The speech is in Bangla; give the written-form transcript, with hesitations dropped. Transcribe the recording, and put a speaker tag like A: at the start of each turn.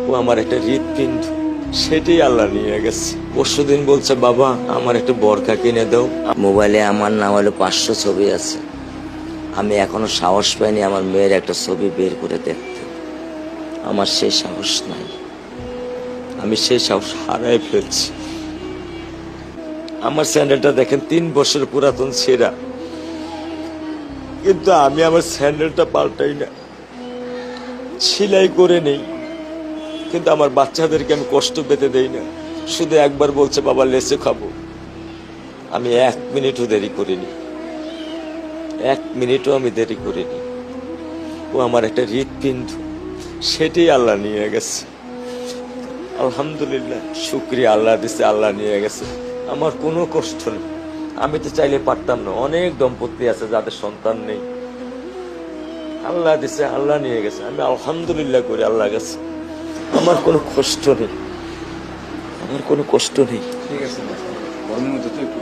A: ও আমার একটা হৃৎপিণ্ড, সেটাই আল্লাহ নিয়ে গেছে। পরশুদিন বলছে, বাবা আমার একটা বোরকা কিনে দাও।
B: মোবাইলে আমার না হলে 500 ছবি আছে। আমি এখনো সাহস পাইনি আমার মেয়ের একটা ছবি বের করে দেখতে। আমার সেই সাহস নাই।
A: আমি সেই সাহস হারাই ফেলছি। আমার স্যান্ডেলটা দেখেন 3 বছর পুরাতন ছেঁড়া, কিন্তু আমি আমার স্যান্ডেলটা পাল্টাই না, সেলাই করে নেই। কিন্তু আমার বাচ্চাদেরকে আমি কষ্ট পেতে দেই না। শুধু একবার বলছে, বাবা লেচে খাবো। আমি 1 মিনিটও দেরি করিনি, 1 মিনিটও আমি দেরি করিনি। ও আমার একটা হৃৎপিণ্ড, সেটাই আল্লাহ নিয়ে গেছে। আলহামদুলিল্লাহ, শুকরিয়া, আল্লাহ দিছে, আল্লাহ নিয়ে গেছে। আমার কোনো কষ্ট নেই। আমি তো চাইলে পারতাম না। অনেক দম্পতি আছে যাদের সন্তান নেই, আল্লাহ দিছে, আল্লাহ নিয়ে গেছে। আমি আলহামদুলিল্লাহ করি আল্লাহ গেছে। আমার কোনো কষ্ট নেই, আমার কোনো কষ্ট নেই।
C: ঠিক আছে, গরমের মধ্যে তো একটু